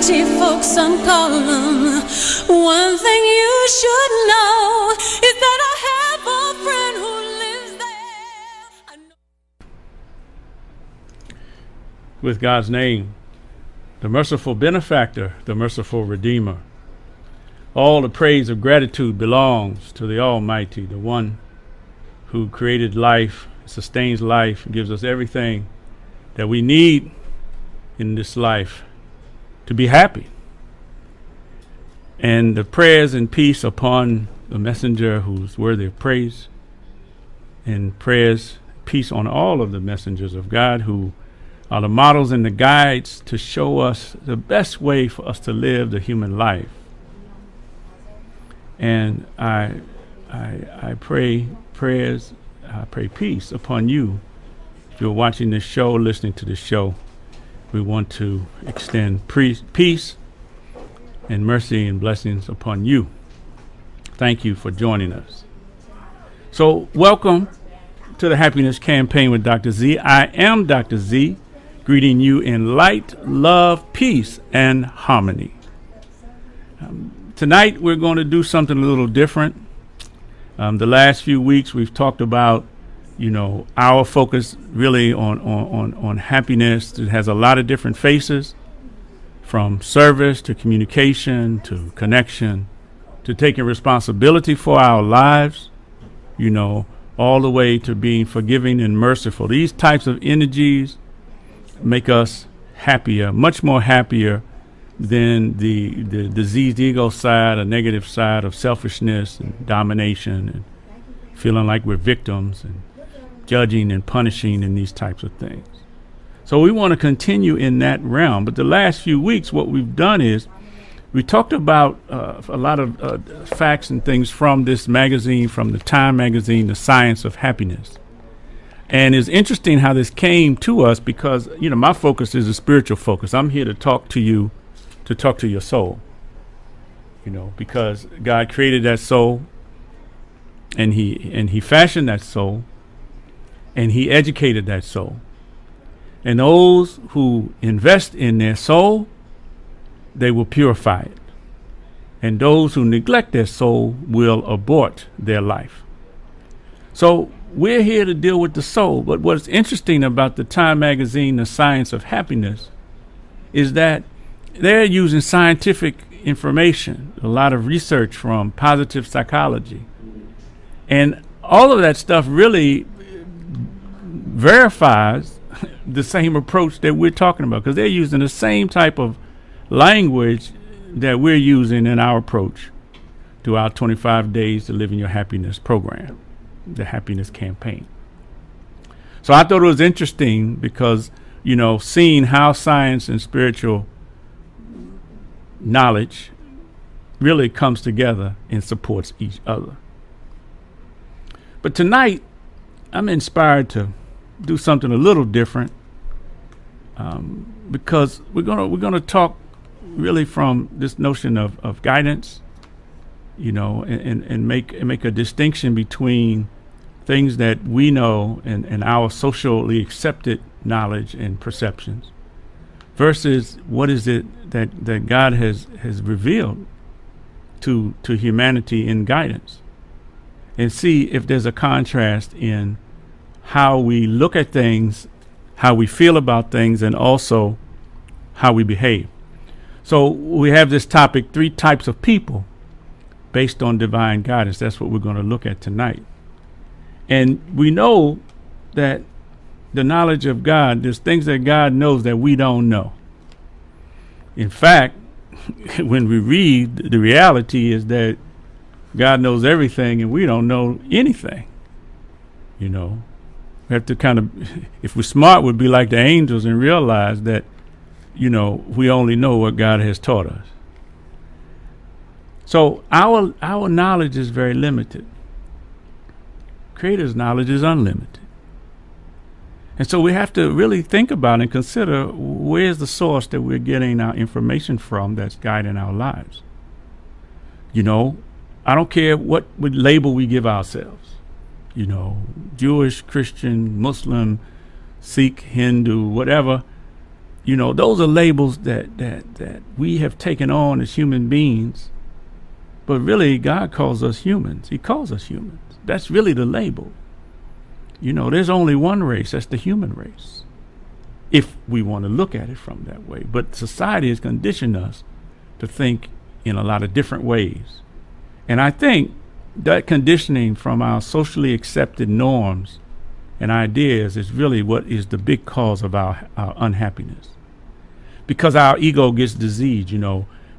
pretty folks I'm calling. One thing you should know is that I have a friend who lives there. I know. With God's name, the merciful benefactor, the merciful redeemer. All the praise of gratitude belongs to the Almighty, the one who created life, sustains life, gives us everything that we need in this life to be happy. And the prayers and peace upon the messenger who's worthy of praise, and prayers, peace on all of the messengers of God who are the models and the guides to show us the best way for us to live the human life. And I pray prayers, I pray peace upon you. If you're watching this show, listening to this show, we want to extend peace and mercy and blessings upon you. Thank you for joining us. So welcome to the Happiness Campaign with Dr. Z. I am Dr. Z, greeting you in light, love, peace, and harmony. Tonight we're going to do something a little different. The last few weeks we've talked about, our focus really on happiness. It has a lot of different faces, from service to communication to connection to taking responsibility for our lives, all the way to being forgiving and merciful. These types of energies make us happier, much more happier than the diseased ego side, a negative side of selfishness and domination and feeling like we're victims and judging and punishing and these types of things. So we want to continue in that realm. But the last few weeks, what we've done is we talked about a lot of facts and things from this magazine, from the Time magazine, The Science of Happiness. And it's interesting how this came to us because, my focus is a spiritual focus. I'm here to talk to you, to talk to your soul, because God created that soul and he fashioned that soul and he educated that soul. And those who invest in their soul, they will purify it. And those who neglect their soul will abort their life. So we're here to deal with the soul. But what's interesting about the Time magazine, The Science of Happiness, is that they're using scientific information, a lot of research from positive psychology. And all of that stuff really verifies the same approach that we're talking about, because they're using the same type of language that we're using in our approach to our 25 Days to Live in Your Happiness program, the Happiness Campaign. So I thought it was interesting because, seeing how science and spiritual knowledge really comes together and supports each other. But tonight, I'm inspired to do something a little different, because we're gonna talk really from this notion of guidance, and make a distinction between things that we know and our socially accepted knowledge and perceptions versus what is it that God has revealed to humanity in guidance, and see if there's a contrast in how we look at things, how we feel about things, and also how we behave. So we have this topic, 3 types of people based on divine guidance. That's what we're going to look at tonight. And we know that the knowledge of God, there's things that God knows that we don't know. In fact, when we read, the reality is that God knows everything and we don't know anything. We have to kind of, if we're smart, we'd be like the angels and realize that, we only know what God has taught us. So our knowledge is very limited. Creator's knowledge is unlimited. And so we have to really think about and consider, where's the source that we're getting our information from that's guiding our lives. I don't care what label we give ourselves. Jewish, Christian, Muslim, Sikh, Hindu, whatever. those are labels that we have taken on as human beings. But really, God calls us humans. He calls us humans. That's really the label. There's only one race. That's the human race, if we want to look at it from that way. But society has conditioned us to think in a lot of different ways. And I think that conditioning from our socially accepted norms and ideas is really what is the big cause of our unhappiness. Because our ego gets diseased,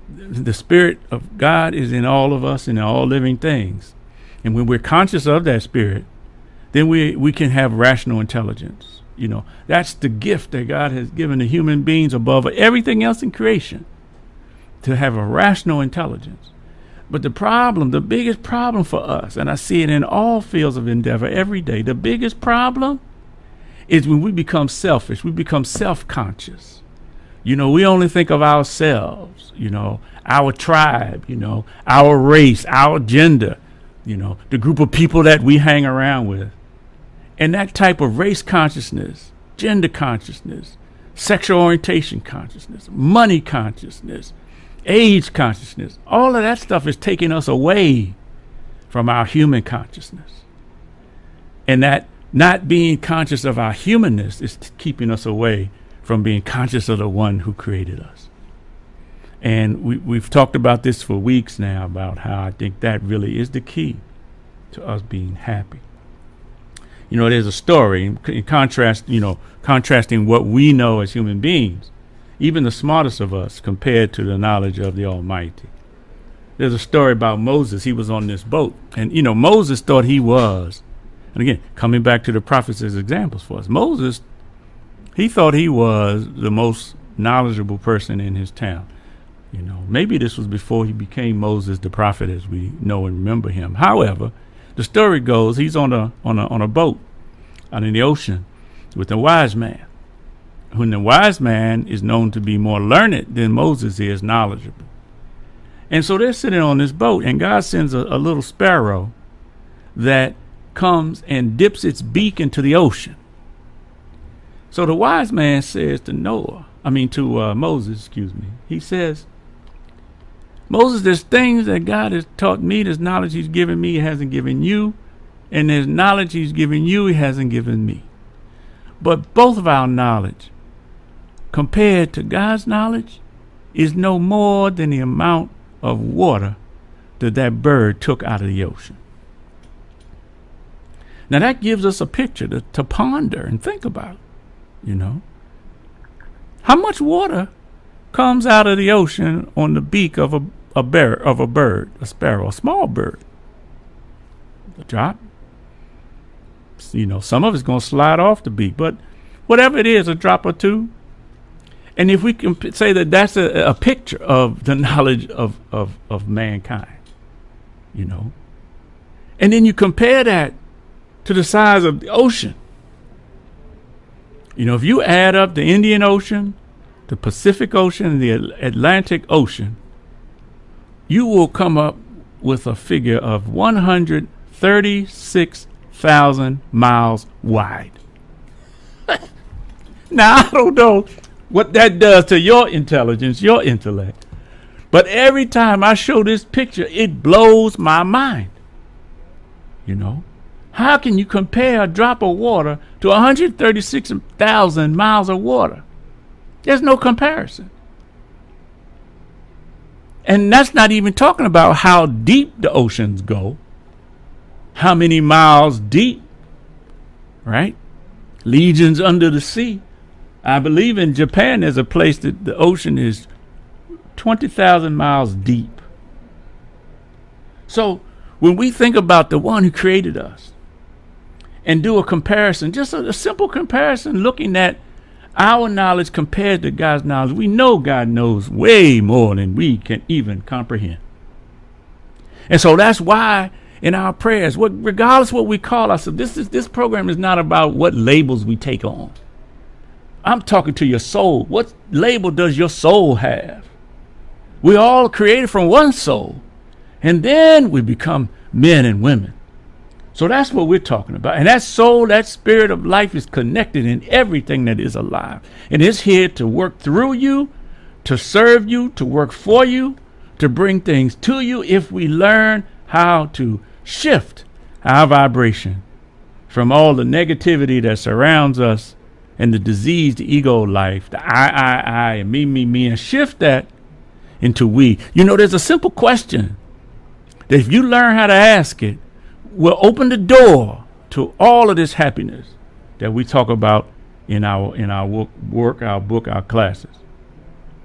the Spirit of God is in all of us and in all living things. And when we're conscious of that Spirit, then we can have rational intelligence. That's the gift that God has given to human beings above everything else in creation, to have a rational intelligence. But the biggest problem for us, and I see it in all fields of endeavor every day, the biggest problem is when we become selfish, we become self-conscious. We only think of ourselves, our tribe, our race, our gender, the group of people that we hang around with. And that type of race consciousness, gender consciousness, sexual orientation consciousness, money consciousness, age consciousness, all of that stuff is taking us away from our human consciousness. And that not being conscious of our humanness is keeping us away from being conscious of the one who created us. And we've talked about this for weeks now, about how I think that really is the key to us being happy. There's a story in contrasting what we know as human beings, even the smartest of us, compared to the knowledge of the Almighty. There's a story about Moses. He was on this boat, and Moses thought he was, and again, coming back to the prophets as examples for us, Moses, he thought he was the most knowledgeable person in his town. Maybe this was before he became Moses the prophet as we know and remember him. However, the story goes he's on a boat out in the ocean with a wise man. When the wise man is known to be more learned than Moses is knowledgeable. And so they're sitting on this boat, and God sends a little sparrow that comes and dips its beak into the ocean. So the wise man says to Moses, he says, Moses, there's things that God has taught me, there's knowledge he's given me, he hasn't given you, and there's knowledge he's given you, he hasn't given me. But both of our knowledge, compared to God's knowledge, is no more than the amount of water that bird took out of the ocean. Now that gives us a picture to ponder and think about, How much water comes out of the ocean on the beak of a bird, a sparrow, a small bird? A drop. Some of it's going to slide off the beak, but whatever it is, a drop or two. And if we can say that that's a picture of the knowledge of mankind, and then you compare that to the size of the ocean. If you add up the Indian Ocean, the Pacific Ocean, and the Atlantic Ocean, you will come up with a figure of 136,000 miles wide. Now, I don't know what that does to your intelligence, your intellect, but every time I show this picture, it blows my mind. How can you compare a drop of water to 136,000 miles of water? There's no comparison. And that's not even talking about how deep the oceans go, how many miles deep, right? Legions under the sea. I believe in Japan there's a place that the ocean is 20,000 miles deep. So when we think about the one who created us and do a comparison, just a simple comparison, looking at our knowledge compared to God's knowledge, we know God knows way more than we can even comprehend. And so that's why in our prayers, regardless what we call ourselves, this program is not about what labels we take on. I'm talking to your soul. What label does your soul have? We're all created from one soul, and then we become men and women. So that's what we're talking about. And that soul, that spirit of life is connected in everything that is alive. And it's here to work through you, to serve you, to work for you, to bring things to you if we learn how to shift our vibration from all the negativity that surrounds us and the diseased ego life, the I, and me, and shift that into we. You know, there's a simple question that if you learn how to ask it, will open the door to all of this happiness that we talk about in our work, our book, our classes.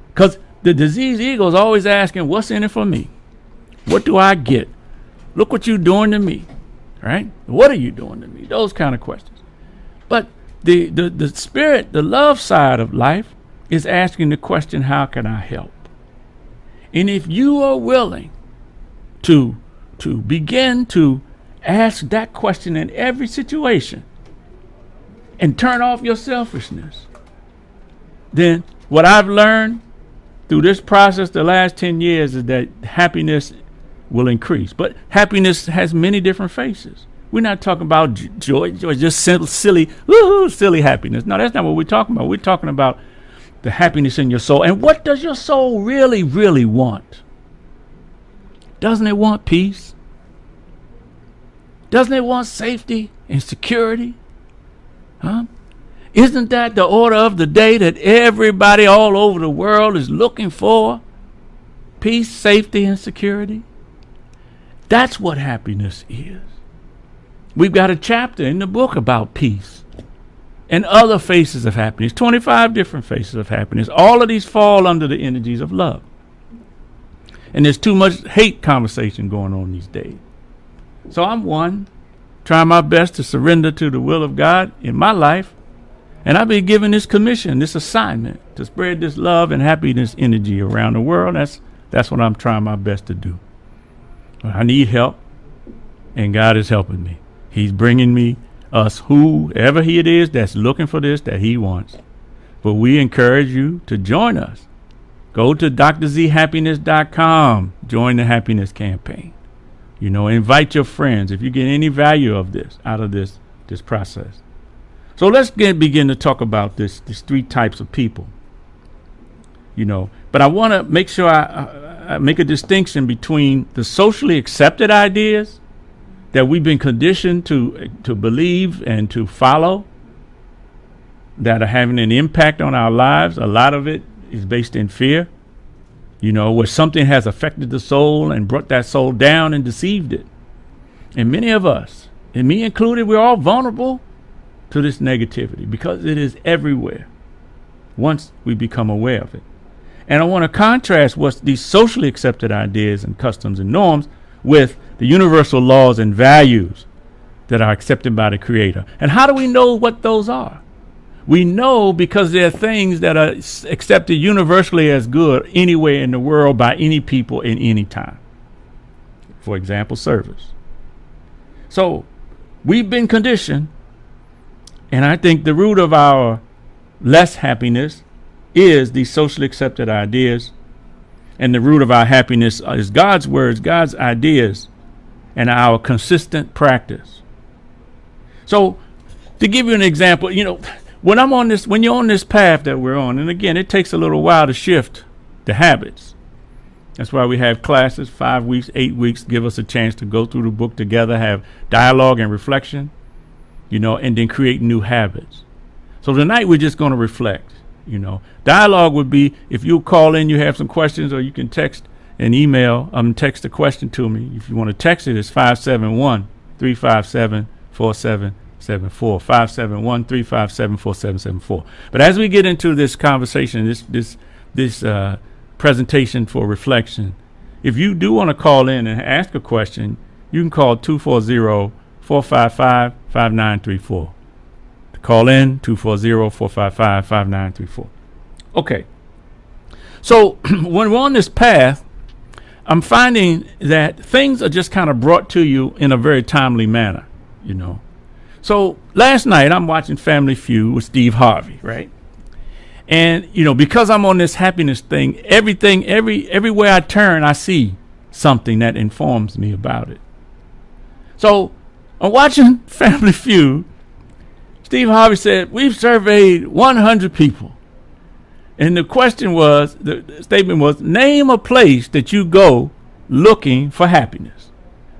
Because the diseased ego is always asking, what's in it for me? What do I get? Look what you're doing to me, right? What are you doing to me? Those kind of questions. But the spirit, the love side of life is asking the question, how can I help? And if you are willing to begin to ask that question in every situation and turn off your selfishness, then what I've learned through this process the last 10 years is that happiness will increase. But happiness has many different faces. We're not talking about joy, just silly, woohoo, silly happiness. No, that's not what we're talking about. We're talking about the happiness in your soul. And what does your soul really, really want? Doesn't it want peace? Doesn't it want safety and security? Huh? Isn't that the order of the day that everybody all over the world is looking for? Peace, safety, and security? That's what happiness is. We've got a chapter in the book about peace and other faces of happiness, 25 different faces of happiness. All of these fall under the energies of love. And there's too much hate conversation going on these days. So I'm one, trying my best to surrender to the will of God in my life. And I've been given this commission, this assignment to spread this love and happiness energy around the world. That's what I'm trying my best to do. But I need help, and God is helping me. He's bringing me us, whoever it is that's looking for this, that he wants. But we encourage you to join us. Go to drzhappiness.com. Join the happiness campaign. You know, invite your friends if you get any value of this out of this process. So let's begin to talk about these three types of people. You know, but I want to make sure I make a distinction between the socially accepted ideas that we've been conditioned to believe and to follow, that are having an impact on our lives. A lot of it is based in fear, you know, where something has affected the soul and brought that soul down and deceived it. And many of us, and me included, we're all vulnerable to this negativity because it is everywhere once we become aware of it. And I want to contrast what's these socially accepted ideas and customs and norms with the universal laws and values that are accepted by the Creator. And how do we know what those are? We know because they're things that are accepted universally as good anywhere in the world by any people in any time. For example, service. So we've been conditioned, and I think the root of our less happiness is these socially accepted ideas, and the root of our happiness is God's words, God's ideas, and our consistent practice. So to give you an example, you know, when you're on this path that we're on, and again, it takes a little while to shift the habits. That's why we have classes, 5 weeks, 8 weeks, give us a chance to go through the book together, have dialogue and reflection, you know, and then create new habits. So tonight we're just going to reflect, you know. Dialogue would be if you call in, you have some questions, or you can text an email, text a question to me. If you want to text it, it's 571-357-4774, 571-357-4774. But as we get into this conversation, this presentation for reflection, if you do want to call in and ask a question, you can call 240-455-5934. To call in, 240-455-5934. Okay. So when we're on this path, I'm finding that things are just kind of brought to you in a very timely manner, you know. So last night I'm watching Family Feud with Steve Harvey, right? And, you know, because I'm on this happiness thing, everywhere I turn, I see something that informs me about it. So I'm watching Family Feud. Steve Harvey said, we've surveyed 100 people. And the question was, the statement was, name a place that you go looking for happiness.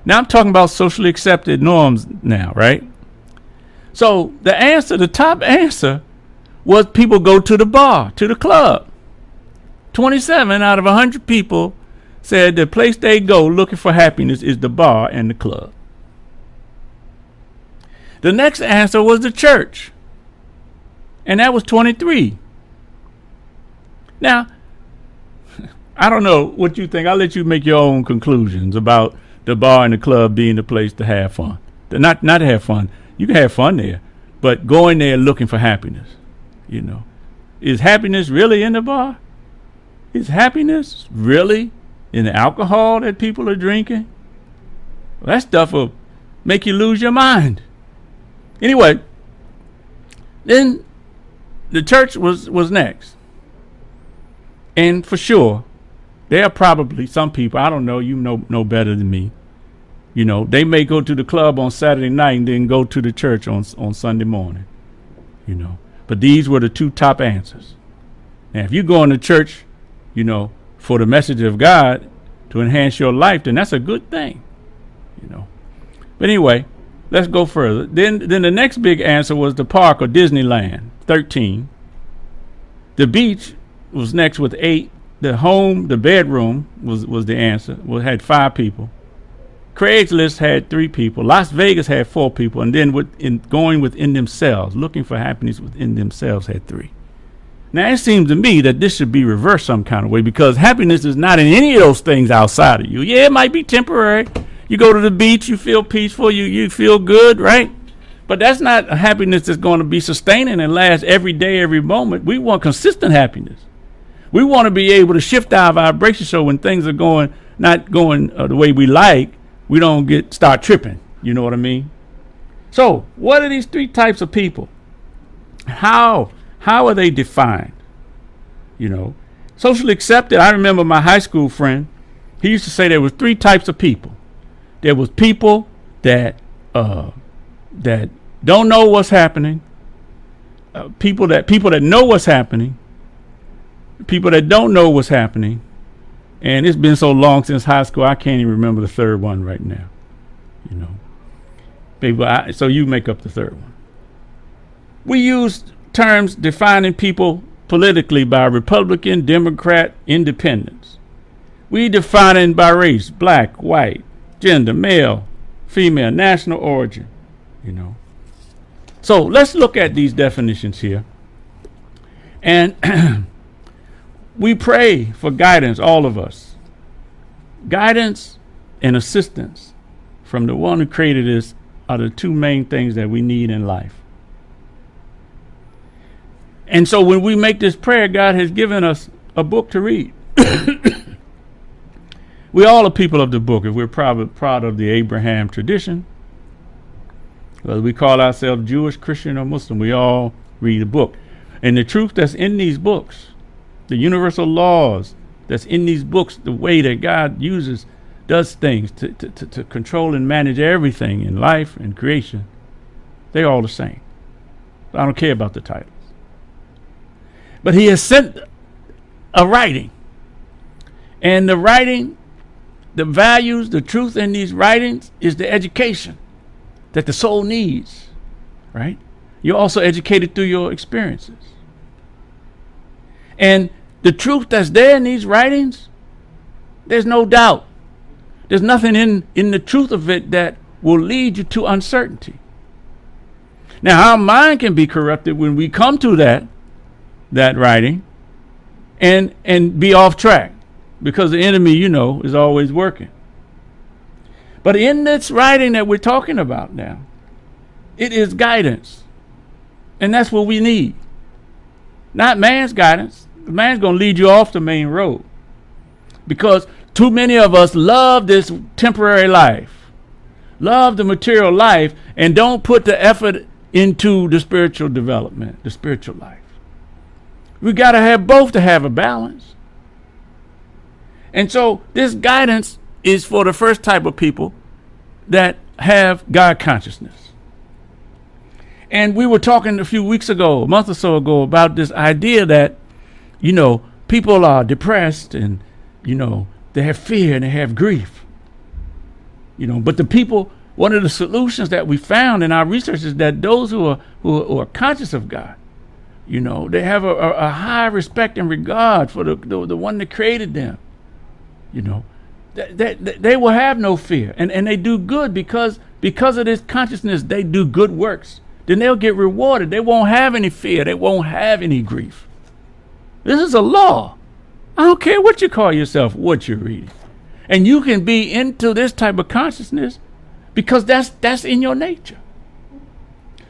Now I'm talking about socially accepted norms now, right? So the answer, the top answer was people go to the bar, to the club. 27 out of 100 people said the place they go looking for happiness is the bar and the club. The next answer was the church, and that was 23. Now, I don't know what you think. I'll let you make your own conclusions about the bar and the club being the place to have fun. Not to have fun. You can have fun there, but going there looking for happiness, you know. Is happiness really in the bar? Is happiness really in the alcohol that people are drinking? Well, that stuff will make you lose your mind. Anyway, then the church was next. And for sure, there are probably some people, I don't know, you know better than me. You know, they may go to the club on Saturday night and then go to the church on Sunday morning. You know, but these were the two top answers. Now, if you're going to church, you know, for the message of God to enhance your life, then that's a good thing. You know. But anyway, let's go further. Then the next big answer was the park or Disneyland, 13. The beach was next with 8. The bedroom was the answer. Had 5 people. Craigslist had 3 people. Las Vegas had 4 people. And then going within themselves, looking for happiness within themselves, had 3. Now, it seems to me that this should be reversed some kind of way, because happiness is not in any of those things outside of you. Yeah, it might be temporary. You go to the beach, you feel peaceful, you feel good, right? But that's not a happiness that's going to be sustaining and last every day, every moment. We want consistent happiness. We want to be able to shift our vibration so when things are not going the way we like, we don't start tripping. You know what I mean? So, what are these 3 types of people? How are they defined? You know, socially accepted. I remember my high school friend. He used to say there was 3 types of people. There was people that don't know what's happening. People that know what's happening. People that don't know what's happening. And it's been so long since high school, I can't even remember the third one right now. You know, people. So you make up the third one. We use terms defining people politically by Republican, Democrat, Independents. We define it by race: black, white, gender, male, female, national origin. You know. So let's look at these definitions here. And we pray for guidance, all of us. Guidance and assistance from the one who created us are the 2 main things that we need in life. And so when we make this prayer, God has given us a book to read. We all are people of the book. If we're proud of the Abraham tradition, whether we call ourselves Jewish, Christian, or Muslim, we all read a book. And the truth that's in these books, the universal laws that's in these books, the way that God does things to control and manage everything in life and creation, they're all the same. I don't care about the titles. But he has sent a writing. And the writing, the values, the truth in these writings is the education that the soul needs, right? You're also educated through your experiences. And the truth that's there in these writings, there's no doubt. There's nothing in the truth of it that will lead you to uncertainty. Now, our mind can be corrupted when we come to that writing and be off track, because the enemy, you know, is always working. But in this writing that we're talking about now, it is guidance. And that's what we need. Not man's guidance. Man's going to lead you off the main road. Because too many of us love this temporary life, love the material life, and don't put the effort into the spiritual development, the spiritual life. We got to have both to have a balance. And so this guidance is for the first type of people that have God consciousness. And we were talking a few weeks ago, a month or so ago, about this idea that, people are depressed and, they have fear and they have grief. But the people, one of the solutions that we found in our research is that those who are conscious of God, they have a high respect and regard for the one that created them. They will have no fear, and they do good because of this consciousness. They do good works. Then they'll get rewarded. They won't have any fear. They won't have any grief. This is a law. I don't care what you call yourself, what you're reading. And you can be into this type of consciousness because that's in your nature.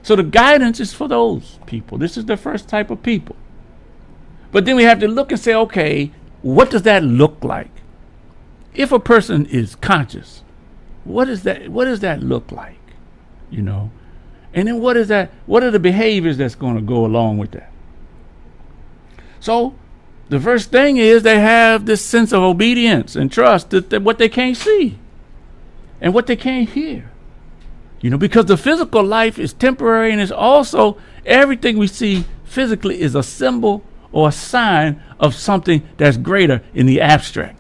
So the guidance is for those people. This is the first type of people. But then we have to look and say, okay, what does that look like? If a person is conscious, what does that look like? And then what are the behaviors that's going to go along with that? So the first thing is they have this sense of obedience and trust that what they can't see and what they can't hear. Because the physical life is temporary, and it's also everything we see physically is a symbol or a sign of something that's greater in the abstract,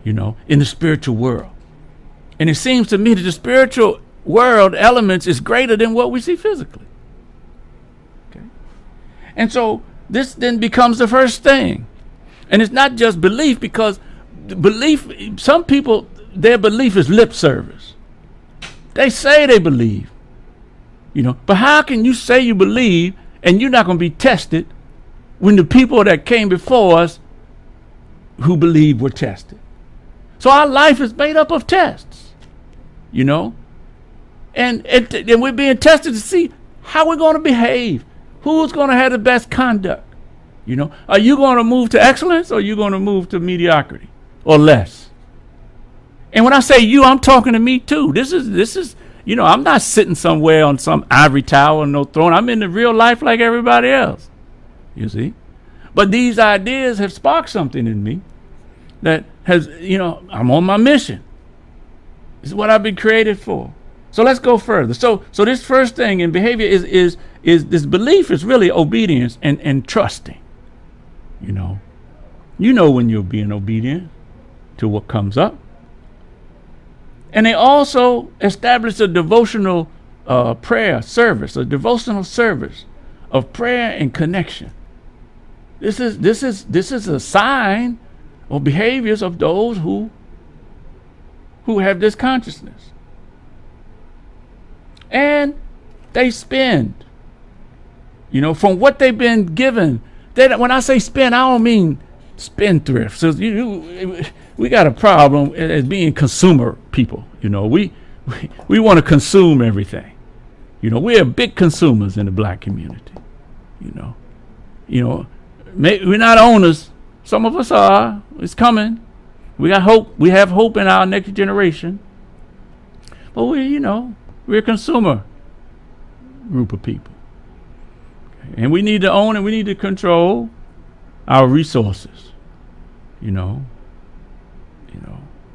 in the spiritual world. And it seems to me that the spiritual world elements is greater than what we see physically. Okay. And so this then becomes the first thing. And it's not just belief, because belief, some people, their belief is lip service. They say they believe, but how can you say you believe and you're not going to be tested when the people that came before us who believed were tested? So our life is made up of tests, and we're being tested to see how we're going to behave, who's going to have the best conduct. Are you going to move to excellence, or are you going to move to mediocrity or less? And when I say you, I'm talking to me too. This is, I'm not sitting somewhere on some ivory tower or no throne. I'm in the real life like everybody else, you see. But these ideas have sparked something in me that has, I'm on my mission. This is what I've been created for. So let's go further. So this first thing in behavior is this belief is really obedience and trusting. When you're being obedient to what comes up. And they also establish a devotional prayer service, a devotional service of prayer and connection. This is a sign or behaviors of those who have this consciousness. And they spend, from what they've been given. When I say spend, I don't mean spendthrift. So we got a problem as being consumer people. We want to consume everything. We're big consumers in the black community. We're not owners. Some of us are. It's coming. We got hope. We have hope in our next generation. But we're a consumer group of people. And we need to own and we need to control our resources.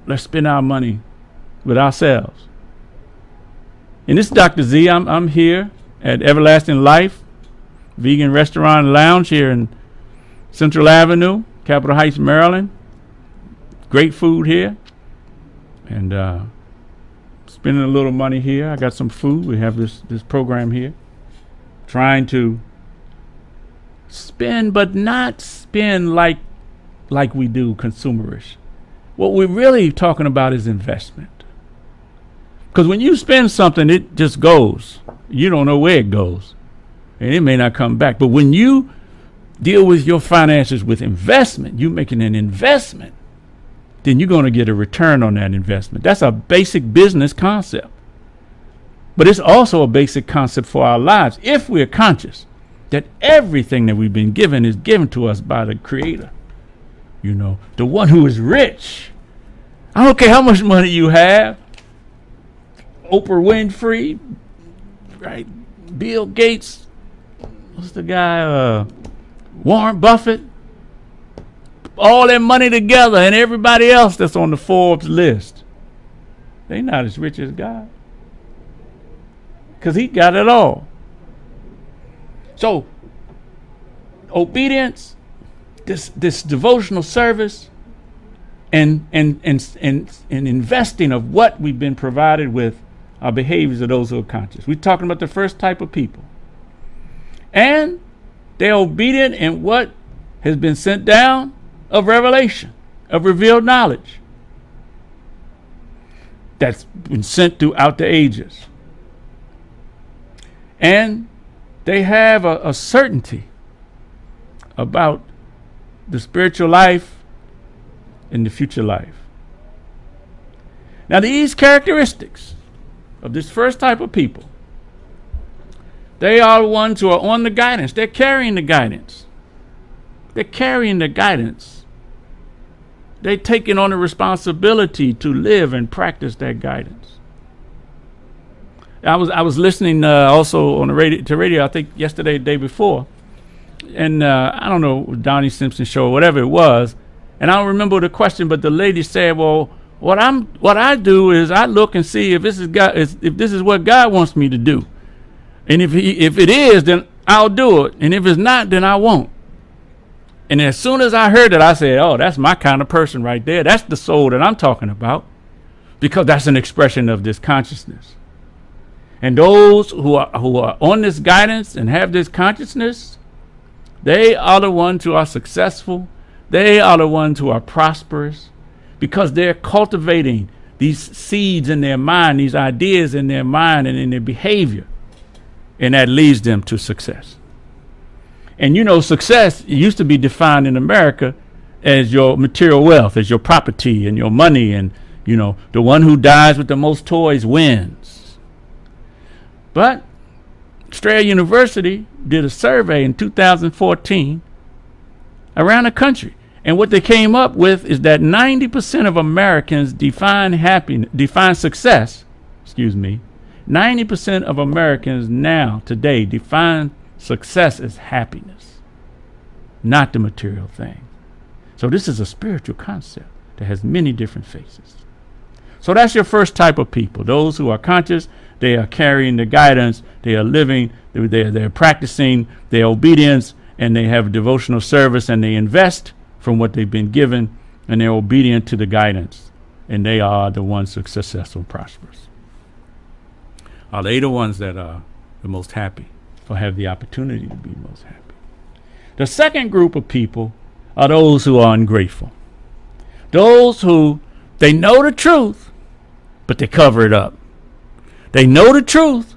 Let's spend our money with ourselves. And this is Dr. Z. I'm here at Everlasting Life Vegan Restaurant and Lounge here in Central Avenue, Capitol Heights, Maryland. Great food here. And spending a little money here. I got some food. We have this program here. Trying to spend, but not spend like we do consumerish. What we're really talking about is investment. Because when you spend something, it just goes. You don't know where it goes. And it may not come back. But when you deal with your finances with investment, you're making an investment, then you're going to get a return on that investment. That's a basic business concept. But it's also a basic concept for our lives if we're conscious that everything that we've been given is given to us by the Creator. The one who is rich. I don't care how much money you have. Oprah Winfrey, right? Bill Gates, what's the guy? Warren Buffett. All their money together and everybody else that's on the Forbes list. They're not as rich as God. because he got it all. So obedience, this devotional service, and investing of what we've been provided with are behaviors of those who are conscious. We're talking about the first type of people. And they're obedient in what has been sent down of revelation, of revealed knowledge that's been sent throughout the ages. And they have a certainty about the spiritual life and the future life. Now, these characteristics of this first type of people, they are the ones who are on the guidance. They're carrying the guidance. They're carrying the guidance. They're taking on the responsibility to live and practice that guidance. I was listening also on the radio, I think yesterday, the day before, and I don't know, Donnie Simpson show or whatever it was, and I don't remember the question, but the lady said, "Well, what I do is I look and see if this is what God wants me to do, and if it is, then I'll do it, and if it's not, then I won't." And as soon as I heard that, I said, "Oh, that's my kind of person right there. That's the soul that I'm talking about," because that's an expression of this consciousness. And those who are on this guidance and have this consciousness, they are the ones who are successful. They are the ones who are prosperous, because they're cultivating these seeds in their mind, these ideas in their mind and in their behavior, and that leads them to success. And you know, success used to be defined in America as your material wealth, as your property and your money, and you know, the one who dies with the most toys wins. But Strayer University did a survey in 2014 around the country, and what they came up with is that 90% of Americans define success. 90% of Americans now today define success as happiness, not the material thing. So this is a spiritual concept that has many different faces. So that's your first type of people, those who are conscious. They are carrying the guidance. They are living. They're practicing their obedience, and they have devotional service, and they invest from what they've been given, and they're obedient to the guidance, and they are the ones who are successful and prosperous. Are they the ones that are the most happy, or have the opportunity to be most happy? The second group of people are those who are ungrateful. Those who, they know the truth, but they cover it up. They know the truth.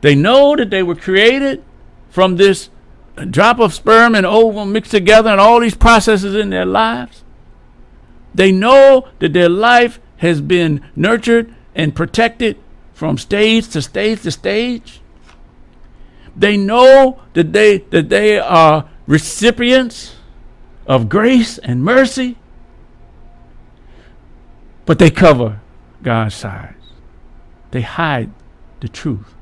They know that they were created from this drop of sperm and ovum mixed together, and all these processes in their lives. They know that their life has been nurtured and protected from stage to stage to stage. They know that they are recipients of grace and mercy, but they cover God's sides. They hide the truth.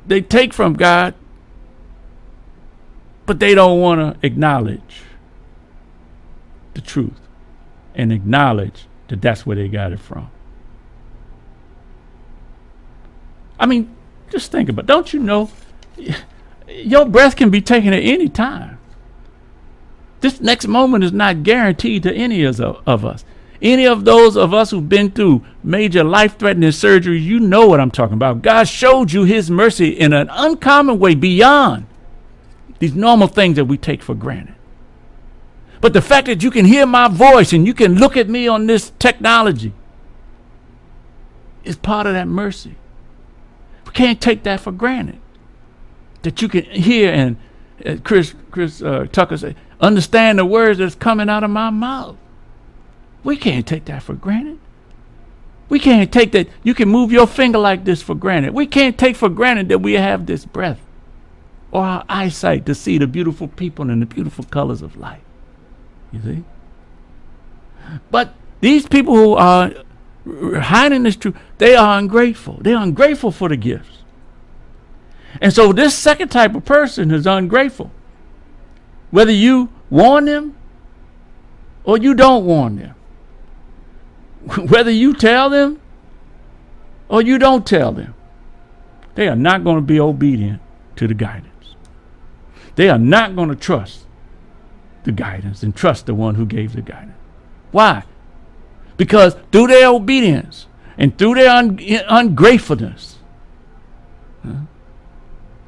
They take from God, but they don't want to acknowledge the truth and acknowledge that that's where they got it from. I mean, just think about it. Don't you know your breath can be taken at any time? This next moment is not guaranteed to any of us. Any of those of us who've been through major life-threatening surgery, you know what I'm talking about. God showed you his mercy in an uncommon way beyond these normal things that we take for granted. But the fact that you can hear my voice and you can look at me on this technology is part of that mercy. We can't take that for granted. That you can hear and Chris Tucker say, understand the words that's coming out of my mouth. We can't take that for granted. We can't take that you can move your finger like this for granted. We can't take for granted that we have this breath or our eyesight to see the beautiful people and the beautiful colors of life. You see? But these people who are hiding this truth, they are ungrateful. They're ungrateful for the gifts. And so this second type of person is ungrateful. Whether you warn them or you don't warn them. Whether you tell them or you don't tell them, they are not going to be obedient to the guidance. They are not going to trust the guidance and trust the one who gave the guidance. Why? Because through their obedience and through their ungratefulness,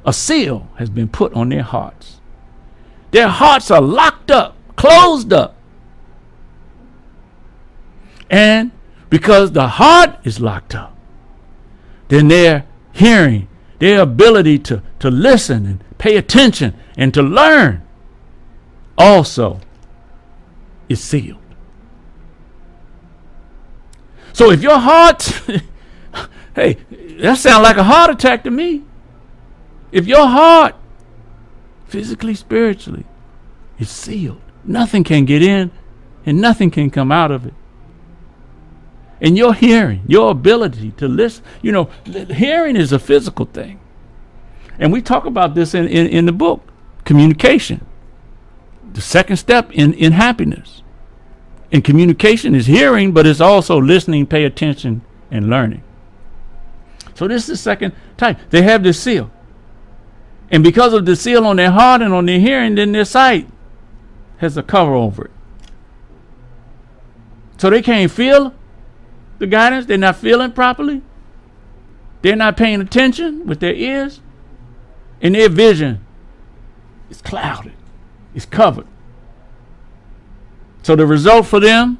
a seal has been put on their hearts. Their hearts are locked up, closed up. And because the heart is locked up, then their hearing, their ability to listen and pay attention and to learn also is sealed. So if your heart, hey, that sounds like a heart attack to me. If your heart, physically, spiritually, is sealed, nothing can get in and nothing can come out of it. And your hearing, your ability to listen, hearing is a physical thing. And we talk about this in the book, communication. The second step in happiness. And communication is hearing, but it's also listening, pay attention, and learning. So this is the second type. They have this seal. And because of the seal on their heart and on their hearing, then their sight has a cover over it. So they can't feel the guidance. They're not feeling properly. They're not paying attention with their ears. And their vision is clouded. It's covered. So the result for them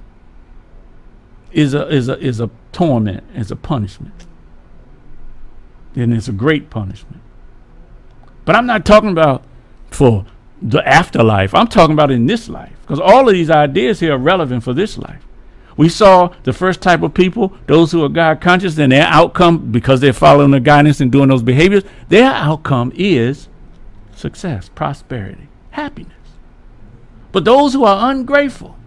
is a torment, is a punishment. And it's a great punishment. But I'm not talking about for the afterlife. I'm talking about in this life. Because all of these ideas here are relevant for this life. We saw the first type of people, those who are God conscious, and their outcome, because they're following the guidance and doing those behaviors, their outcome is success, prosperity, happiness. But those who are ungrateful,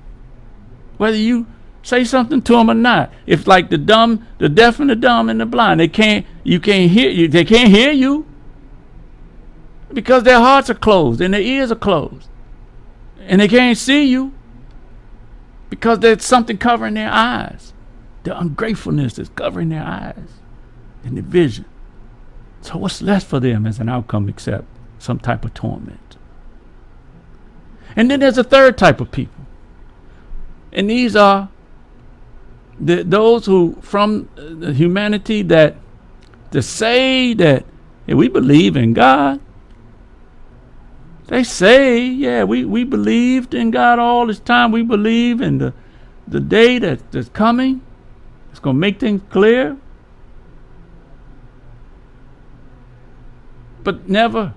whether you say something to them or not, if like the deaf and the dumb and the blind, they can't hear you because their hearts are closed and their ears are closed, and they can't see you because there's something covering their eyes. The ungratefulness is covering their eyes and their vision. So what's left for them as an outcome except some type of torment? And then there's a third type of people. And these are those who, from the humanity that to say that we believe in God. They say, yeah, we believed in God all this time. We believe in the day that's coming. It's going to make things clear. But never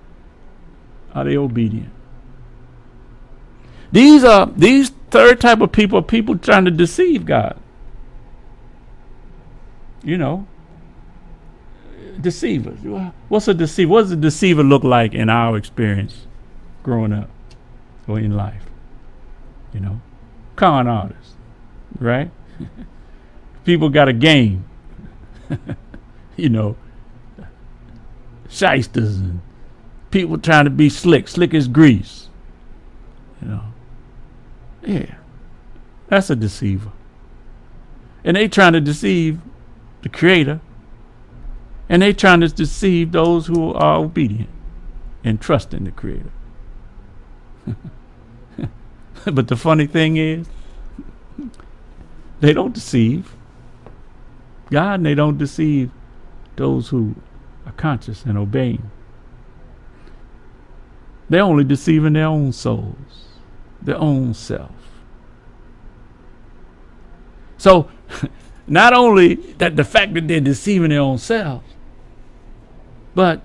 are they obedient. These third type of people are people trying to deceive God. Deceivers. What's a deceiver? What does a deceiver look like in our experience growing up or in life? Con artists, right? People got a game. Shysters and people trying to be slick as grease. Yeah, that's a deceiver. And they trying to deceive the Creator. And they trying to deceive those who are obedient and trust in the Creator. But the funny thing is, they don't deceive God, and they don't deceive those who are conscious and obeying. They're only deceiving their own souls, their own self. So, not only that the fact that they're deceiving their own selves, but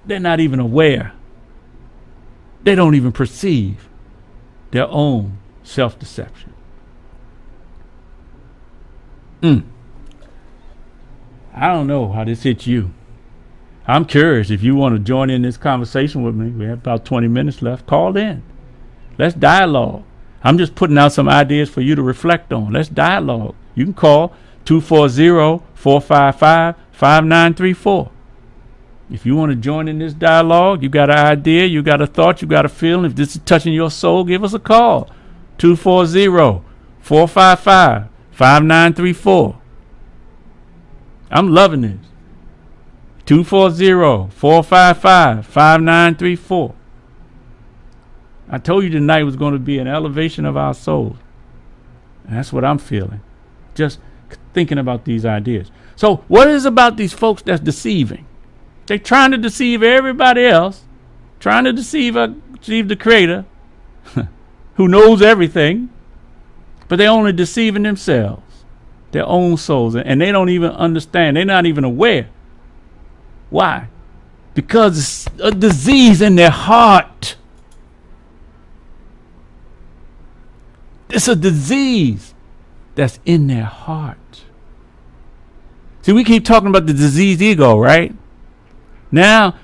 they're not even aware. They don't even perceive their own self-deception. I don't know how this hits you. I'm curious if you want to join in this conversation with me. We have about 20 minutes left. Call in. Let's dialogue. I'm just putting out some ideas for you to reflect on. Let's dialogue. You can call 240-455-5934. If you want to join in this dialogue, you got an idea, you got a thought, you got a feeling. If this is touching your soul, give us a call. 240-455-5934. I'm loving this. 240-455-5934. I told you tonight was going to be an elevation of our souls. And that's what I'm feeling. Just thinking about these ideas. So what is about these folks that's deceiving? They're trying to deceive everybody else, trying to deceive the Creator, who knows everything, but they're only deceiving themselves, their own souls, and they don't even understand. They're not even aware. Why? Because it's a disease in their heart. It's a disease that's in their heart. See, we keep talking about the diseased ego, right? Now,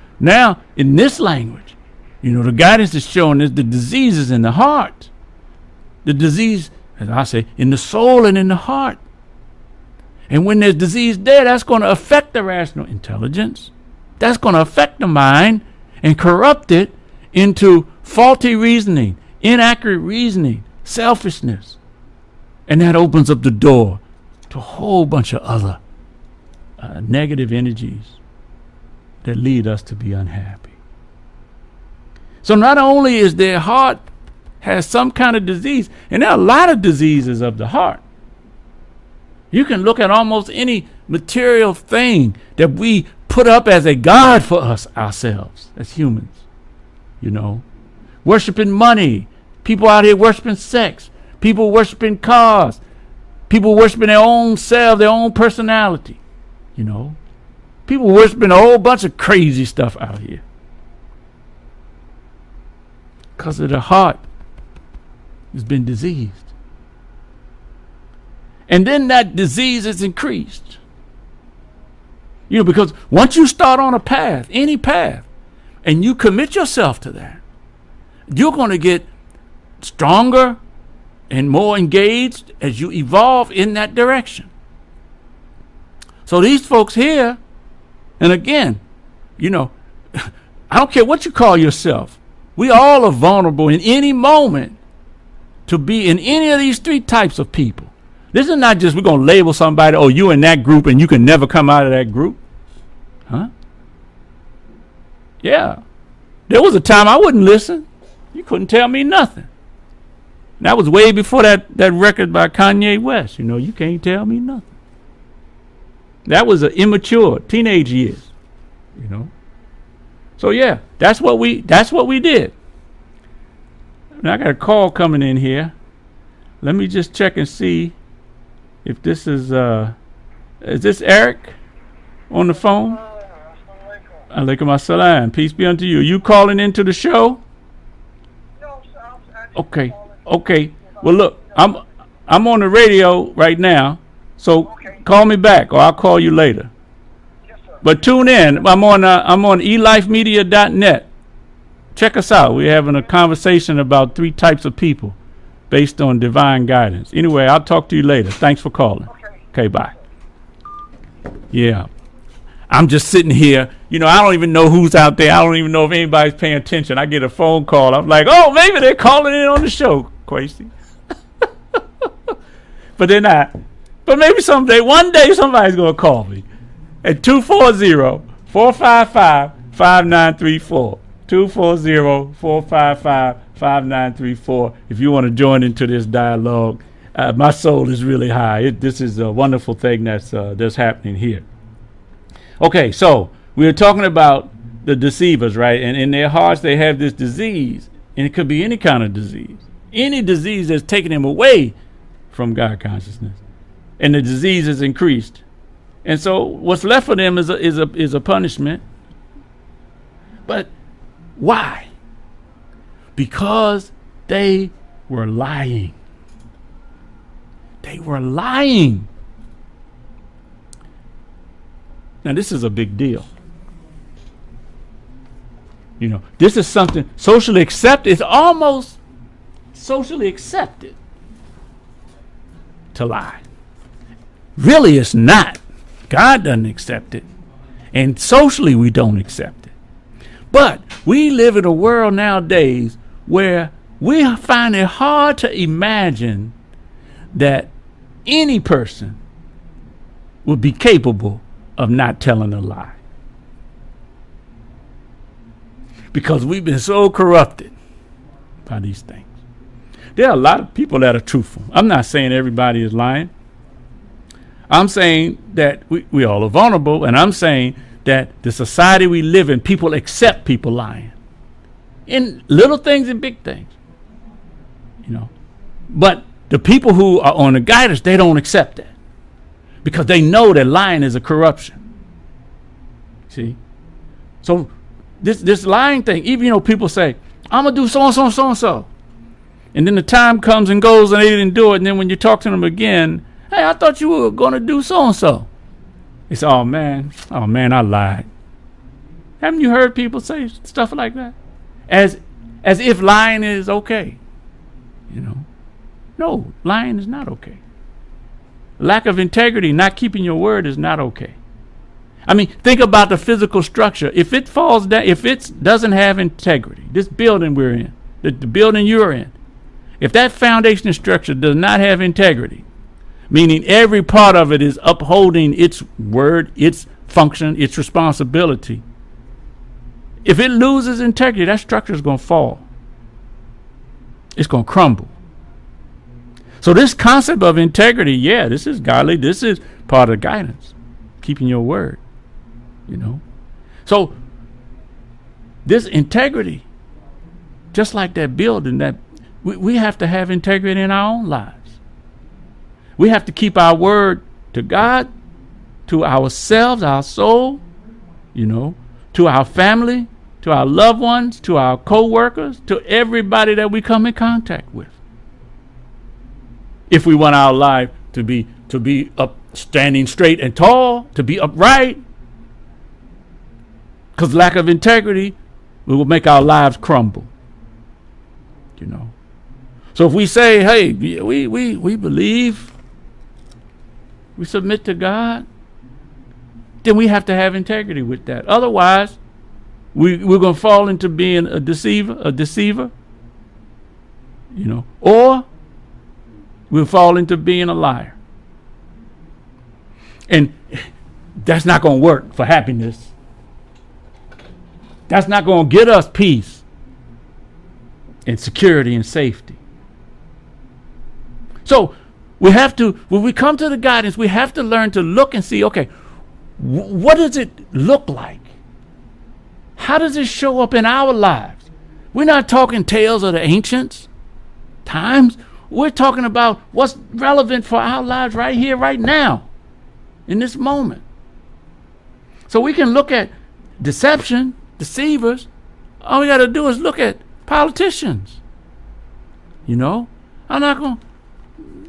in this language, the guidance is showing us the disease is in the heart. The disease, as I say, in the soul and in the heart. And when there's disease there, that's going to affect the rational intelligence. That's going to affect the mind and corrupt it into faulty reasoning, inaccurate reasoning, selfishness. And that opens up the door to a whole bunch of other negative energies that lead us to be unhappy. So not only is their heart has some kind of disease, and there are a lot of diseases of the heart. You can look at almost any material thing that we put up as a god for us ourselves as humans. Worshiping money, people out here worshiping sex, people worshiping cars, people worshiping their own self, their own personality. People worshiping a whole bunch of crazy stuff out here because of the heart has been diseased. And then that disease is increased. Because once you start on a path, any path, and you commit yourself to that, you're going to get stronger and more engaged as you evolve in that direction. So these folks here, and again, I don't care what you call yourself. We all are vulnerable in any moment to be in any of these three types of people. This is not just we're going to label somebody, oh, you in that group and you can never come out of that group. Huh? Yeah. There was a time I wouldn't listen. You couldn't tell me nothing. That was way before that record by Kanye West. You can't tell me nothing. That was an immature teenage years. So yeah, that's what we did. Now I got a call coming in here. Let me just check and see if this is this Eric on the phone? Alaikum assalam. Peace be unto you. You calling into the show? No, sir. Okay. Well, look, I'm on the radio right now, so call me back, or I'll call you later. Yes, sir. But tune in. I'm on elifemedia.net. Check us out. We're having a conversation about three types of people based on divine guidance. Anyway, I'll talk to you later. Thanks for calling. Okay, bye. Yeah. I'm just sitting here. I don't even know who's out there. I don't even know if anybody's paying attention. I get a phone call. I'm like, oh, maybe they're calling in on the show, Quasi. But they're not. But maybe one day somebody's going to call me at 240-455-5934. 240-455-5934. If you want to join into this dialogue, my soul is really high. This is a wonderful thing that's happening here. Okay, so we were talking about the deceivers, right? And in their hearts, they have this disease, and it could be any kind of disease, any disease that's taking them away from God consciousness, and the disease is increased. And so, what's left for them is a punishment. But why? Because they were lying. They were lying. Now, this is a big deal. This is something socially accepted. It's almost socially accepted to lie. Really, it's not. God doesn't accept it. And socially, we don't accept it. But we live in a world nowadays where we find it hard to imagine that any person would be capable of not telling a lie. Because we've been so corrupted by these things. There are a lot of people that are truthful. I'm not saying everybody is lying. I'm saying that we all are vulnerable, and I'm saying that the society we live in, people accept people lying. In little things and big things. You know. But the people who are on the guidance, they don't accept that. Because they know that lying is a corruption. See? So this lying thing, even people say, I'm gonna do so and so and so and so. And then the time comes and goes and they didn't do it, and then when you talk to them again, hey, I thought you were gonna do so and so. They say, oh man, I lied. Haven't you heard people say stuff like that? As if lying is okay. No, lying is not okay. Lack of integrity, not keeping your word is not okay. I mean, think about the physical structure. If it falls down, if it doesn't have integrity, this building we're in, the building you're in, if that foundation structure does not have integrity, meaning every part of it is upholding its word, its function, its responsibility, if it loses integrity, that structure is going to fall. It's going to crumble. So this concept of integrity, yeah, this is godly. This is part of guidance, keeping your word, So this integrity, just like that building, that we have to have integrity in our own lives. We have to keep our word to God, to ourselves, our soul, to our family, to our loved ones, to our co-workers, to everybody that we come in contact with. If we want our life to be up, standing straight and tall, to be upright, because lack of integrity will make our lives crumble. So if we say, hey, we believe, we submit to God, then we have to have integrity with that. Otherwise, we're going to fall into being a deceiver, or we'll fall into being a liar. And that's not going to work for happiness. That's not going to get us peace and security and safety. So we have to, when we come to the guidance, we have to learn to look and see, okay, what does it look like? How does it show up in our lives? We're not talking tales of the ancients times. We're talking about what's relevant for our lives right here, right now, in this moment. So we can look at deception, deceivers. All we got to do is look at politicians. I'm not going to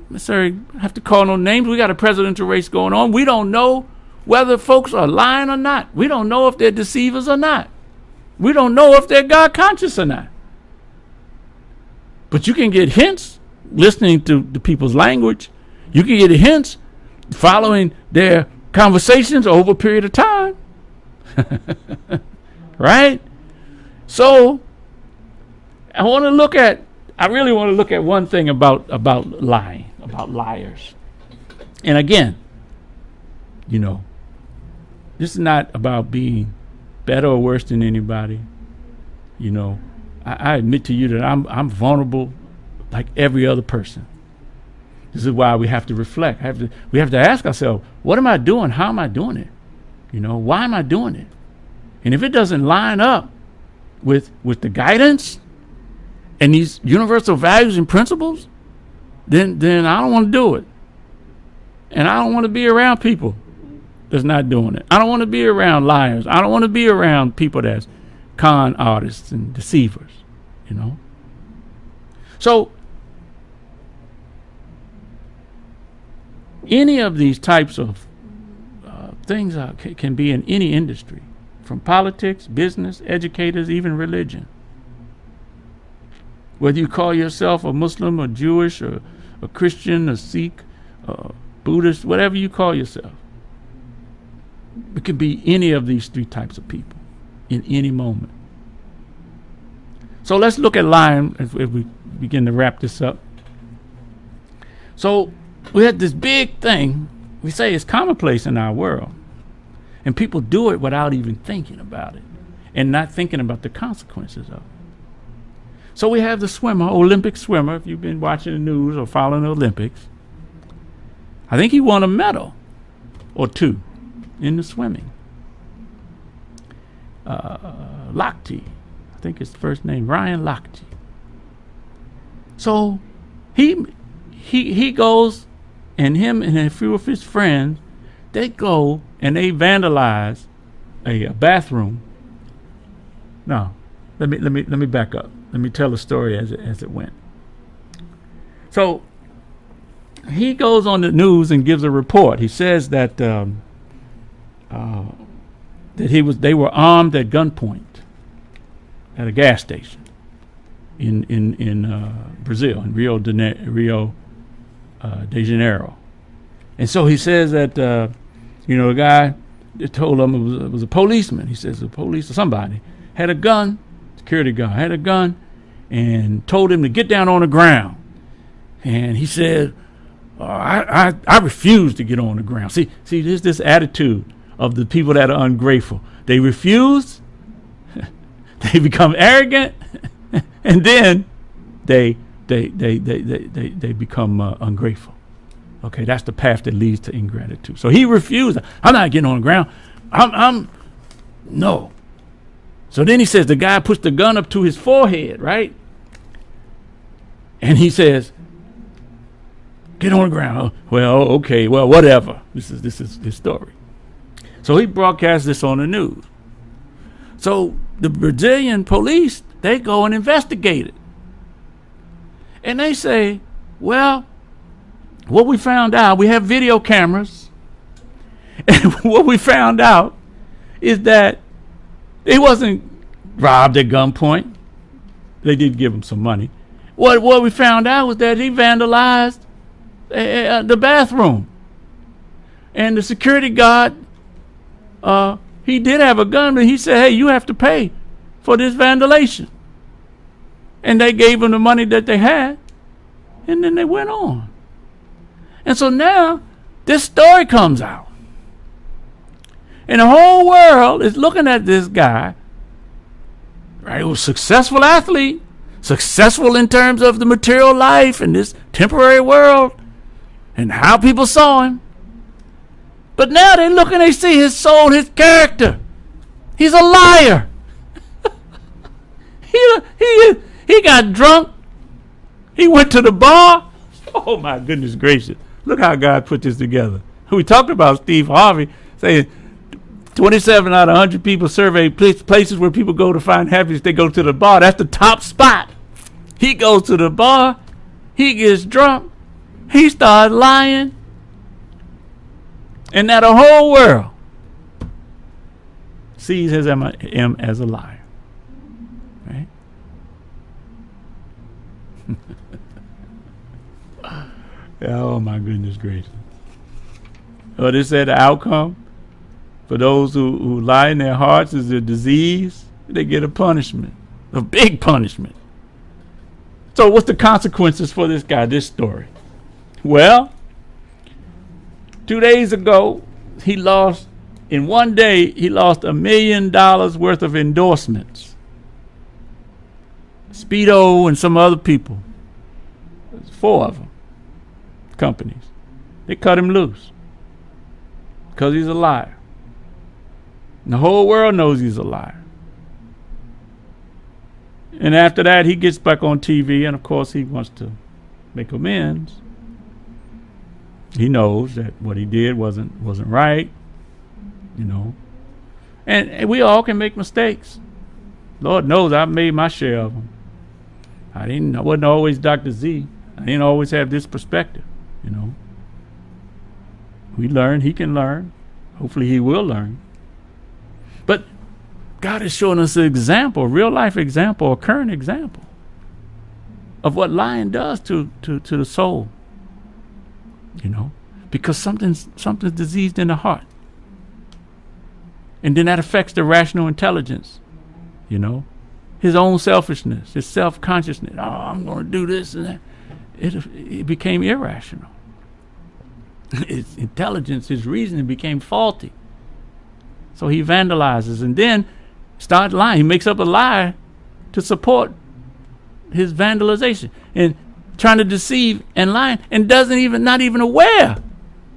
necessarily have to call no names. We got a presidential race going on. We don't know whether folks are lying or not. We don't know if they're deceivers or not. We don't know if they're God conscious or not. But you can get hints listening to the people's language. You can get hints following their conversations over a period of time. Right? So I really want to look at one thing about lying, about liars. And again, this is not about being better or worse than anybody. I admit to you that I'm vulnerable like every other person. This is why we have to reflect. We have to ask ourselves, what am I doing? How am I doing it? Why am I doing it? And if it doesn't line up with the guidance and these universal values and principles, then I don't want to do it. And I don't want to be around people that's not doing it. I don't want to be around liars. I don't want to be around people that's con artists and deceivers, So any of these types of things can be in any industry, from politics, business, educators, even religion. Whether you call yourself a Muslim or Jewish or a Christian or Sikh or Buddhist, whatever you call yourself, it could be any of these three types of people in any moment. So let's look at lying as we begin to wrap this up. So we had this big thing we say is commonplace in our world. And people do it without even thinking about it and not thinking about the consequences of it. So we have the swimmer, Olympic swimmer, if you've been watching the news or following the Olympics. I think he won a medal or two in the swimming. Lochte, I think his first name, Ryan Lochte. So he goes, and him and a few of his friends, they go and they vandalize a bathroom. No, let me back up. Let me tell the story as it went. So he goes on the news and gives a report. He says that they were armed at gunpoint at a gas station in Brazil, in Rio de Janeiro. And so he says that the guy told him it was a policeman. He says the police or somebody had a gun, security guard had a gun, and told him to get down on the ground. And he said, I refuse to get on the ground. See, there's this attitude of the people that are ungrateful. They refuse, they become arrogant, and then they become ungrateful. Okay, that's the path that leads to ingratitude. So he refused. I'm not getting on the ground. No. So then he says the guy puts the gun up to his forehead, right? And he says, get on the ground. Oh, well, okay, well, whatever. This is his story. So he broadcasts this on the news. So the Brazilian police, they go and investigate it. And they say, well, what we found out, we have video cameras, and what we found out is that he wasn't robbed at gunpoint. They did give him some money. What we found out was that he vandalized the bathroom. And the security guard, he did have a gun, but he said, hey, you have to pay for this vandalization. And they gave him the money that they had, and then they went on. And so now this story comes out. And the whole world is looking at this guy, right? He was a successful athlete, successful in terms of the material life in this temporary world and how people saw him. But now they look and they see his soul, his character. He's a liar. He got drunk. He went to the bar. Oh my goodness gracious. Look how God put this together. We talked about Steve Harvey saying 27 out of 100 people survey places where people go to find happiness. They go to the bar. That's the top spot. He goes to the bar. He gets drunk. He starts lying. And now the whole world sees him as a liar. Right? Oh my goodness gracious. Oh, they said the outcome for those who lie in their hearts is a disease. They get a punishment, a big punishment. So what's the consequences for this guy, this story? Well, 2 days ago, in one day, he lost $1 million worth of endorsements. Speedo and some other people. There's 4 of them. Companies. They cut him loose because he's a liar. And the whole world knows he's a liar. And after that, he gets back on TV, and of course, he wants to make amends. He knows that what he did wasn't right, And we all can make mistakes. Lord knows I've made my share of them. I wasn't always Dr. Z. I didn't always have this perspective. We learn, he can learn. Hopefully he will learn. But God is showing us an example, a real life example, a current example of what lying does to the soul. Because something's diseased in the heart. And then that affects the rational intelligence, his own selfishness, his self-consciousness. Oh, I'm going to do this and that. It became irrational. His intelligence, his reasoning became faulty. So he vandalizes and then starts lying. He makes up a lie to support his vandalization and trying to deceive and lying, and not even aware.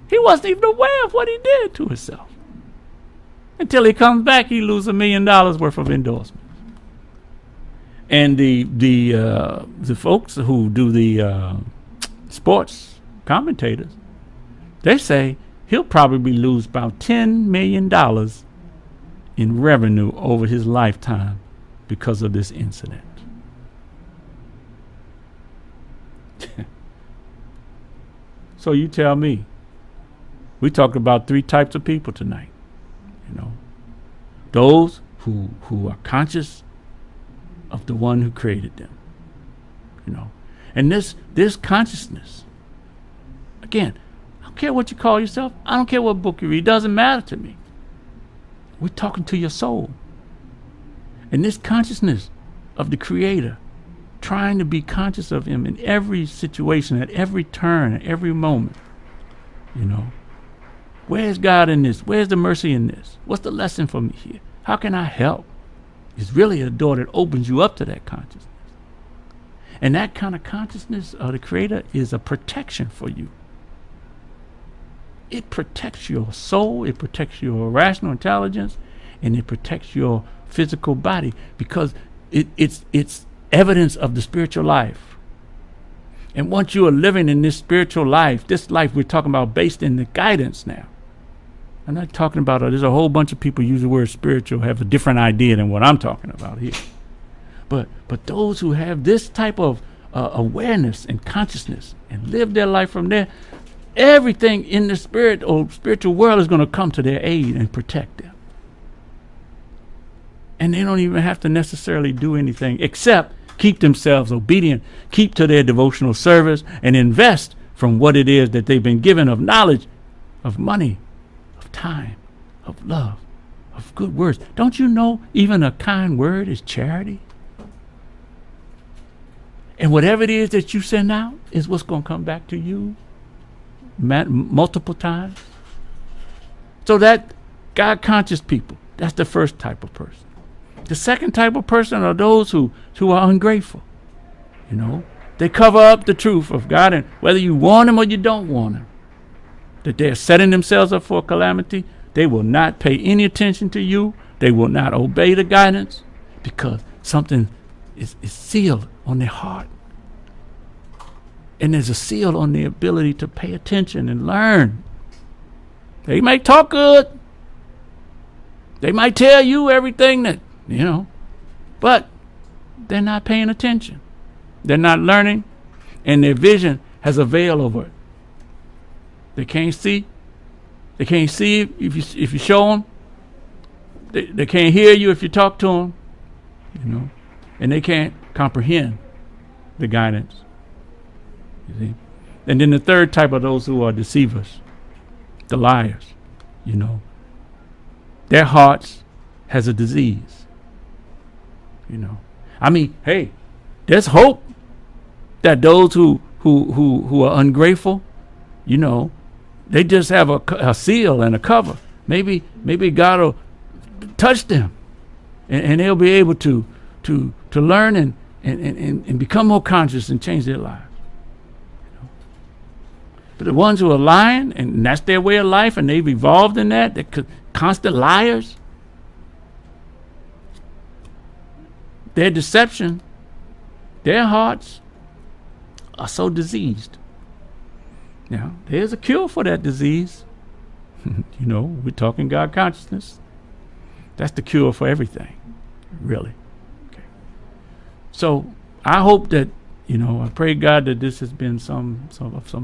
He wasn't even aware of what he did to himself. Until he comes back, he loses $1 million worth of endorsements. And the folks who do the sports commentators, they say he'll probably lose about $10 million in revenue over his lifetime because of this incident. So you tell me. We talked about 3 types of people tonight. You know, those who are conscious of the one who created them. You know, and this consciousness. Again, I don't care what you call yourself. I don't care what book you read. It doesn't matter to me. We're talking to your soul. And this consciousness of the Creator, trying to be conscious of Him in every situation, at every turn, at every moment. You know, where's God in this? Where's the mercy in this? What's the lesson for me here? How can I help? It's really a door that opens you up to that consciousness. And that kind of consciousness of the Creator is a protection for you. It protects your soul, it protects your rational intelligence, and it protects your physical body, because it's evidence of the spiritual life. And once you are living in this spiritual life, this life we're talking about based in the guidance now. I'm not talking about, there's a whole bunch of people use the word spiritual, have a different idea than what I'm talking about here. But those who have this type of awareness and consciousness and live their life from there, everything in the spirit or spiritual world is going to come to their aid and protect them. And they don't even have to necessarily do anything except keep themselves obedient, keep to their devotional service, and invest from what it is that they've been given of knowledge, of money, of time, of love, of good words. Don't you know even a kind word is charity? And whatever it is that you send out is what's going to come back to you multiple times. So that God-conscious people, that's the first type of person. The second type of person are those who are ungrateful. You know, they cover up the truth of God, and whether you want them or you don't want them, that they're setting themselves up for a calamity. They will not pay any attention to you. They will not obey the guidance because something is sealed on their heart. And there's a seal on their ability to pay attention and learn. They might talk good. They might tell you everything that, you know, but they're not paying attention. They're not learning, and their vision has a veil over it. They can't see. They can't see if you show them. They can't hear you if you talk to them, you know, and they can't comprehend the guidance. You see? And then the third type of those who are deceivers, the liars, you know, their hearts has a disease. You know, I mean, hey, there's hope that those who are ungrateful, you know, they just have a seal and a cover. Maybe God will touch them, and they'll be able to learn and become more conscious and change their lives. You know? But the ones who are lying, and that's their way of life, and they've evolved in that, they're constant liars. Their deception, their hearts are so diseased. Now, there's a cure for that disease. You know, we're talking God consciousness. That's the cure for everything, really. Okay. So I hope that, you know, I pray God that this has been some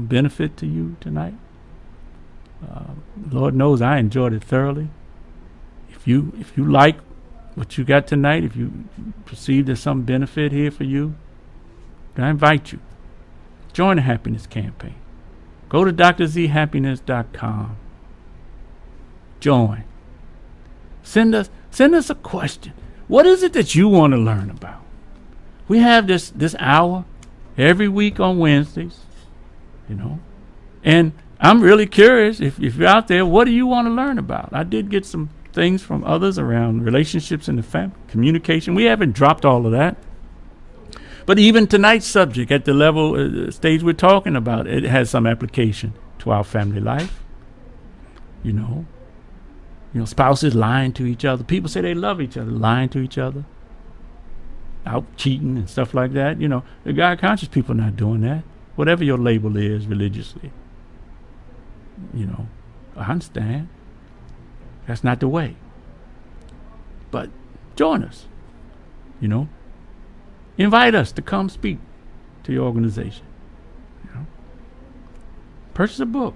benefit to you tonight. Lord knows I enjoyed it thoroughly. If you like what you got tonight, if you perceive there's some benefit here for you, I invite you. Join the Happiness Campaign. Go to drzhappiness.com. Join. Send us a question. What is it that you want to learn about? We have this hour every week on Wednesdays, you know. And I'm really curious if you're out there, what do you want to learn about? I did get some things from others around relationships in the family, communication. We haven't dropped all of that. But even tonight's subject, at the level, stage we're talking about, it has some application to our family life. You know, spouses lying to each other. People say they love each other, lying to each other, out cheating and stuff like that. You know, the God-conscious people not doing that. Whatever your label is religiously. You know, I understand. That's not the way. But join us. You know, invite us to come speak to your organization. You know, purchase a book.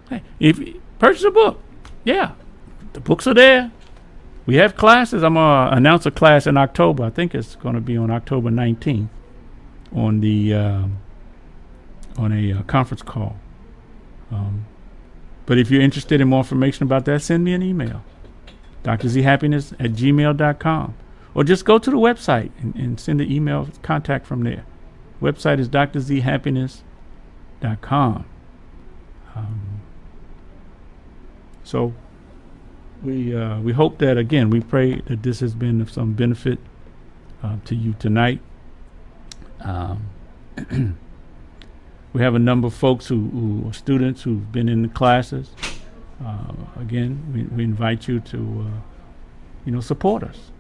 Hey, purchase a book. Yeah, the books are there. We have classes. I'm gonna announce a class in October. I think it's going to be on October 19th on the on a conference call. But if you're interested in more information about that, send me an email, drzhappiness@gmail.com, or just go to the website and send an email contact from there. Website is drzhappiness.com. So we hope that, again, we pray that this has been of some benefit to you tonight. We have a number of folks who are students who've been in the classes. Again, we invite you to, support us.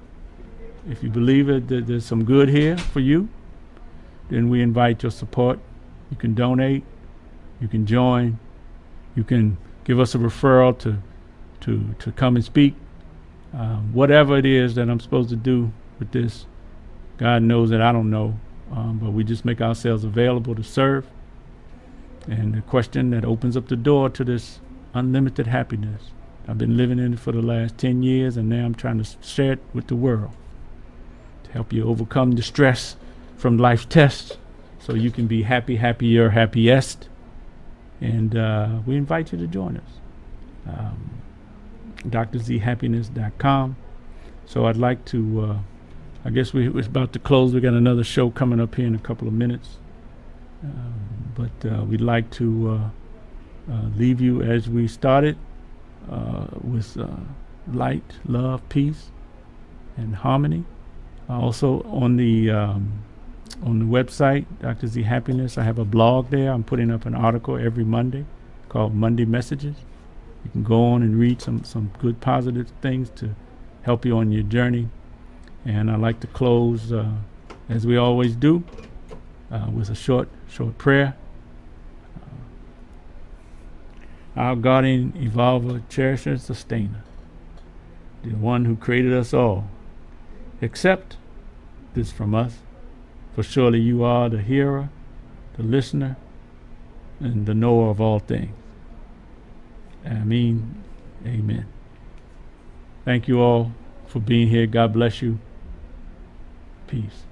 If you believe that there's some good here for you, then we invite your support. You can donate, you can join, you can give us a referral to come and speak. Whatever it is that I'm supposed to do with this, God knows that I don't know, but we just make ourselves available to serve. And the question that opens up the door to this unlimited happiness. I've been living in it for the last 10 years, and now I'm trying to share it with the world to help you overcome the stress from life's tests so you can be happy, happier, happiest. And we invite you to join us. drzhappiness.com. So I'd like to, I guess we're about to close. We got another show coming up here in a couple of minutes. But we'd like to leave you as we started, with light, love, peace, and harmony. Also on the website, Dr. Z Happiness, I have a blog there. I'm putting up an article every Monday called Monday Messages. You can go on and read some good positive things to help you on your journey. And I'd like to close, as we always do, with a short prayer. Our guardian, evolver, cherisher, sustainer, the one who created us all, accept this from us, for surely you are the hearer, the listener, and the knower of all things. Ameen. Amen. Thank you all for being here. God bless you. Peace.